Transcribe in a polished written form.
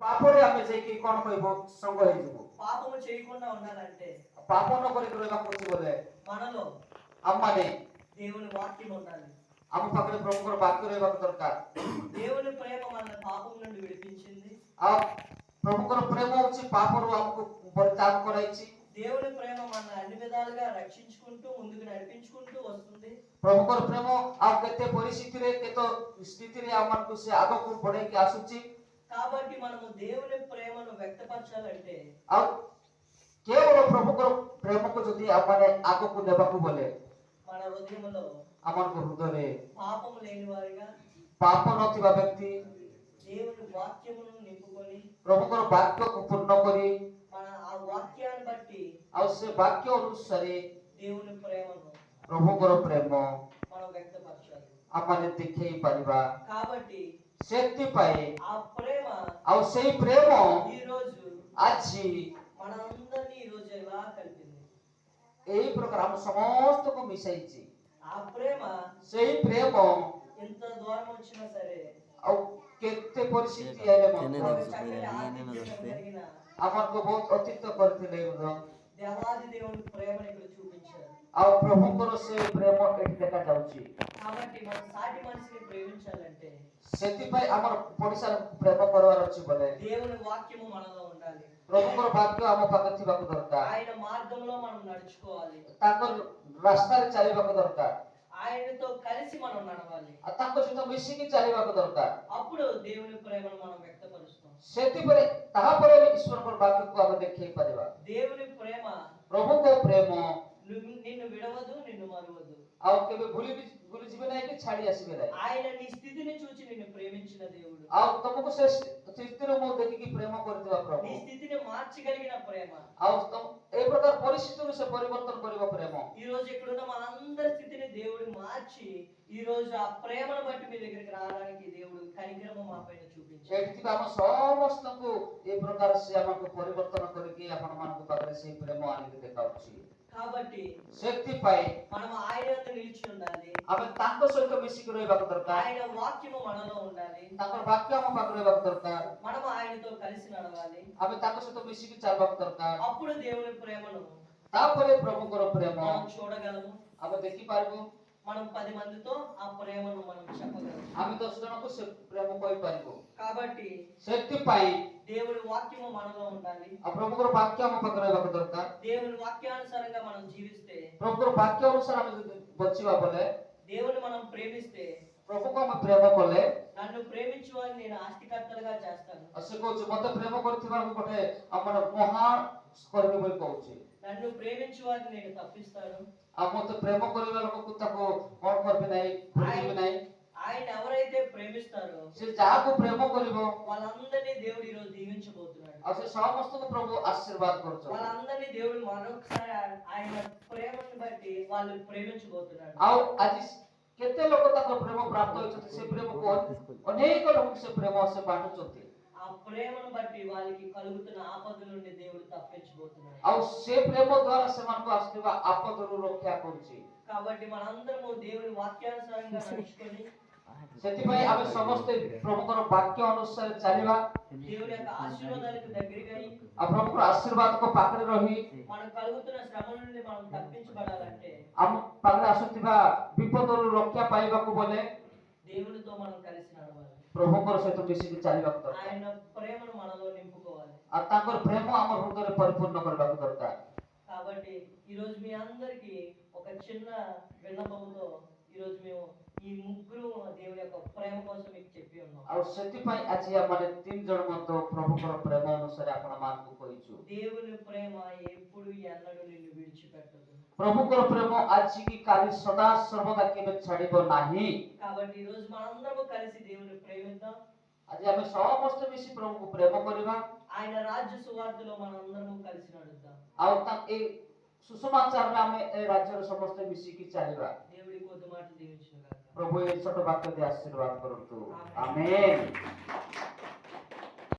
ପାପରେ ଆମେ ଯାଇକି କଣ କହିବ ସଙ୍ଗ ହେଇଯିବୁ। పాపము చేయకుండా ఉండాలంటే ପାପ ନ କରିକି ରହିବାକୁ ଅଛି ବୋଲେ మనలో ଆମମାନେ దేవుని వాక్యం ఉండాలి. ଆମ ପାଖରେ ପ୍ରଭୁଙ୍କର ବାକ୍ୟ ରହିବାକୁ ଦରକାର। దేవుని ప్రేమ మనల్ని పాపం నుండి విడిపించింది. ଆଉ ପ୍ରଭୁଙ୍କର ପ୍ରେମ ହଉଛି ପାପରୁ ଆମକୁ ପରିତ୍ୟାଗ କରାଇଛି। దేవుని ప్రేమ మన అన్ని విధాలుగా రక్షించుకుంటూ ముందుకు నడిపించుకుంటూ వస్తుంది. ପ୍ରଭୁଙ୍କର ପ୍ରେମ ଆଉ କେତେ ପରିସ୍ଥିତିରେ କେତେ ସ୍ଥିତିରେ ଆମମାନଙ୍କୁ ସେ ଆଗକୁ ବଢେଇକି ଆସୁଛି। కాబట్టి మనము దేవుని ప్రేమను వ్యక్తపరచాలంటే ଆଉ କେବଳ ପ୍ରଭୁଙ୍କର ପ୍ରେମକୁ ଯଦି ଆମମାନେ ଆଗକୁ ନେବାକୁ ବୋଲେ మన హృదయంలో ଆମମାନଙ୍କ ହୃଦୟରେ పాపము లేని వారిగా ପାପ ନଥିବା ବ୍ୟକ୍ତି దేవుని వాక్యమును నింపుకొని ପ୍ରଭୁଙ୍କର ବାକ୍ୟକୁ ପୂର୍ଣ୍ଣ କରି మన ఆ వాక్యాన్ని బట్టి ଆଉ ସେ ବାକ୍ୟ ଅନୁସାରେ దేవుని ప్రేమను ପ୍ରଭୁଙ୍କର ପ୍ରେମ మనం వ్యక్తపరచాలి. ଆମମାନେ ଦେଖେଇ ପାରିବା। కాబట్టి ସେଥିପାଇଁ ఆ ప్రేమ ଆଉ ସେଇ ପ୍ରେମ ఈ రోజు ଆଜି మనందరినీ ఈ రోజు ఎలా కలిపింది. ଏହି ପ୍ରକାର ଆମ ସମସ୍ତଙ୍କୁ ମିଶାଇଛି। ఆ ప్రేమ ସେଇ ప్రేమ ఎంత దూరం వచ్చినా సరే ଆଉ କେତେ ପରିସ୍ଥିତି ହେଲେ ମଧ୍ୟ ఒక చక్కటి ఆతిథ్యం కలిగిన ଆମକୁ ବହୁତ ଅତୀତ କରିଥିଲେ ମଧ୍ୟ దేవాది దేవుని ప్రేమను ఇక్కడ చూపించారు. ଆଉ ପ୍ରଭୁଙ୍କର ସେ ପ୍ରେମ ଏଠି ଦେଖାଯାଉଛି। కాబట్టి మనం సాటి మనిషిని ప్రేమించాలంటే ସେଥିପାଇଁ ଆମର ପଡ଼ିଶାକୁ ପ୍ରେମ କରିବାର ଅଛି ବୋଲେ దేవుని వాక్యము మనలో ఉండాలి. ପ୍ରଭୁଙ୍କର ବାକ୍ୟ ଆମ ପାଖରେ ଥିବାକୁ ଦରକାର। ఆయన మార్గంలో మనం నడుచుకోవాలి. ତାଙ୍କ ରାସ୍ତାରେ ଚାଲିବାକୁ ଦରକାର। ఆయనతో కలిసి మనం నడవాలి. ଆଉ ତାଙ୍କ ସହିତ ମିଶିକି ଚାଲିବାକୁ ଦରକାର। అప్పుడు దేవుని ప్రేమను మనం వ్యక్తపరుస్తాం. ସେଥିପରେ ତାହାପରେ ଈଶ୍ୱରଙ୍କର ବାକ୍ୟକୁ ଆମେ ଦେଖେଇ ପାରିବା। దేవుని ప్రేమ ପ୍ରଭୁଙ୍କ ପ୍ରେମ నిన్ను విడవదు, నిన్ను మరువదు. ଆଉ କେବେ ଭୁଲିଯିବେ ନାହିଁ କି ଛାଡି ଆସିବେ ନାହିଁ। ఆయన నీ స్థితిని చూచి నిన్ను ప్రేమించిన దేవుడు. ଆଉ ତମକୁ ସେ ସ୍ଥିତିରୁ ମୁଁ ଦେଖିକି ପ୍ରେମ କରିଥିବା ପ୍ରଭୁ। నీ స్థితిని మార్చగలిగిన ప్రేమ. ଆଉ ଏ ପ୍ରକାର ପରିସ୍ଥିତିରୁ ସେ ପରିବର୍ତ୍ତନ କରିବା ପ୍ରେମ। ఈ రోజు ఇక్కడున్న మనందరి స్థితిని దేవుడు మార్చి ఈ రోజు ఆ ప్రేమను బట్టి మీ దగ్గరికి రావడానికి దేవుడు కనికరము మా పైన చూపించాడు. ଏଠି ଥିବା ଆମ ସମସ୍ତଙ୍କୁ ଏ ପ୍ରକାର ସେ ଆମକୁ ପରିବର୍ତ୍ତନ କରିକି ଆପଣମାନଙ୍କ ପାଖରେ ସେଇ ପ୍ରେମ ଆଣିକି ଦେଖାଉଛି। కాబట్టి ସେଥିପାଇଁ మనం ఆయన యందు నిలిచి ఉండాలి. ଆମେ ତାଙ୍କ ସହିତ ମିଶିକି ରହିବାକୁ ଦରକାର। ఆయన వాక్యము మనలో ఉండాలి. ତାଙ୍କର ବାକ୍ୟ ଆମ ପାଖରେ ରହିବାକୁ ଦରକାର। మనం ఆయనతో కలిసి నడవాలి. ଆମେ ତାଙ୍କ ସହିତ ମିଶିକି ଚାଲିବାକୁ ଦରକାର। అప్పుడు దేవుని ప్రేమను ତାପରେ ପ୍ରଭୁଙ୍କର ପ୍ରେମ మనం చూడగలము. ଆମେ ଦେଖିପାରିବୁ। మనం 10 మందితో ఆ ప్రేమను మనం చెప్పగలము. ଆମେ 10 ଜଣଙ୍କୁ ସେ ପ୍ରେମ କହିପାରିବୁ। కాబట్టి ସେଥିପାଇଁ దేవుని వాక్యము మనలో ఉండాలి. ଆଉ ପ୍ରଭୁଙ୍କର ବାକ୍ୟ ଆମ ପାଖରେ ରହିବାକୁ ଦରକାର। దేవుని వాక్యానుసారంగా మనం జీవిస్తే ପ୍ରଭୁଙ୍କର ବାକ୍ୟ ଅନୁସାରେ ଆମେ ଯଦି ବଞ୍ଚିବା ବୋଲେ దేవుని మనం ప్రేమిస్తే ପ୍ରଭୁକୁ ଆମେ ପ୍ରେମ କଲେ నన్ను ప్రేమించు వారిని నేను ఆస్తికర్తలుగా చేస్తాను. ଆଉ ସେ କହୁଛି ମତେ ପ୍ରେମ କରିଥିବାକୁ ଗୋଟେ ଆମର ମହାନ କରିବି ବୋଲି କହୁଛି। నన్ను ప్రేమించు వారిని నేను తప్పిస్తాను. ଆଉ ମତେ ପ୍ରେମ କରିବା ଲୋକକୁ ତାକୁ କଣ କରିବି ନାହିଁ, ଭୁଲିବି ନାହିଁ। ఆయన ఎవరైతే ప్రేమిస్తారో ସେ ଯାହାକୁ ପ୍ରେମ କରିବ వాళ్ళందరినీ దేవుడు ఈ రోజు దీవించబోతున్నాడు. ଆଉ ସେ ସମସ୍ତଙ୍କୁ ପ୍ରଭୁ ଆଶୀର୍ବାଦ କରୁଛନ୍ତି। వాళ్ళందరినీ దేవుడు మరొకసారి ఆయన ప్రేమను బట్టి వాళ్ళు ప్రేమించబోతున్నాడు. ଆଉ ଆଜି କେତେ ଲୋକ ତାଙ୍କ ପ୍ରେମ ପ୍ରାପ୍ତ ହୋଇଛନ୍ତି। ସେ ପ୍ରେମକୁ ଅନେକ ଲୋକଙ୍କୁ ସେ ପ୍ରେମ ସେ ବାଣ୍ଟୁଛନ୍ତି। ఆ ప్రేమను బట్టి వాళ్ళకి కలుగుతున్న ఆపదల నుండి దేవుడు తప్పించబోతున్నాడు. ଆଉ ସେ ପ୍ରେମ ଦ୍ୱାରା ସେମାନଙ୍କୁ ଆସୁଥିବା ଆପଦରୁ ରକ୍ଷା କରୁଛି। కాబట్టి మనందరము దేవుని వాక్యానుసారంగా నడుచుకొని ସେଥିପାଇଁ ଆମେ ସମସ୍ତେ ପ୍ରଭୁଙ୍କର ବାକ୍ୟ ଅନୁସାରେ ଚାଲିବା। దేవుని యొక్క ఆశీర్వాదాలకు దగ్గరగా ଆଉ ପ୍ରଭୁଙ୍କର ଆଶୀର୍ବାଦଙ୍କ ପାଖରେ ରହି మనకు కలుగుతున్న శ్రమల నుండి మనం తప్పించబడాలంటే ଆମ ପାଖରେ ଆସୁଥିବା ବିପଦରୁ ରକ୍ଷା ପାଇବାକୁ ବୋଲେ దేవునితో మనం కలిసి నడవాలి. ପ୍ରଭୁଙ୍କର ସହିତ ମିଶିକି ଚାଲିବାକୁ ଦରକାର। ఆయన ప్రేమను మనలో నింపుకోవాలి. ଆଉ ତାଙ୍କର ପ୍ରେମ ଆମ ହୃଦୟରେ ପରିପୂର୍ଣ୍ଣ କରିବାକୁ ଦରକାର। కాబట్టి ఈ రోజు మీ అందరికి ఒక చిన్న విన్నపంతో ఈ రోజు మేము ఈ ముగ్గురు దేవుని యొక్క ప్రేమ కోసం మీకు చెప్పి ఉన్నాం. ଆଉ ସେଥିପାଇଁ ଆଜି ଆମେ 3 ଜଣ ମଧ୍ୟ ପ୍ରଭୁଙ୍କର ପ୍ରେମ ଅନୁସାରେ ଆପଣ ମାନଙ୍କୁ କହିଛୁ। దేవుని ప్రేమ ఎప్పుడు ఎన్నడూ నిన్ను విడిచిపెట్టదు। ପ୍ରଭୁଙ୍କର ପ୍ରେମ ଆଜି କି କାଲି ସଦା ସର୍ବଦା କେବେ ଛାଡ଼ିବ ନାହିଁ। కాబట్టి ఈ రోజు మనందరం కలిసి దేవుని ప్రేమిద్దాం। ଆଜି ଆମେ ସମସ୍ତେ ମିଶି ପ୍ରଭୁଙ୍କୁ ପ୍ରେମ କରିବା। ఆయన రాజ్య సువార్తలో మనందరం కలిసి నడుద్దాం। ଆଉ ଏ ସୁସମାଚାରରେ ଆମେ ଏ ରାଜ୍ୟର ସମସ୍ତେ ମିଶିକି ଚାଲିବା। దేవుడి కొద్ది మాటలు దీవించును గాక। ପ୍ରଭୁ ଏ ଛୋଟ ବାକ୍ୟ ଦେଇ ଆଶୀର୍ବାଦ କରନ୍ତୁ। ଆମେନ୍।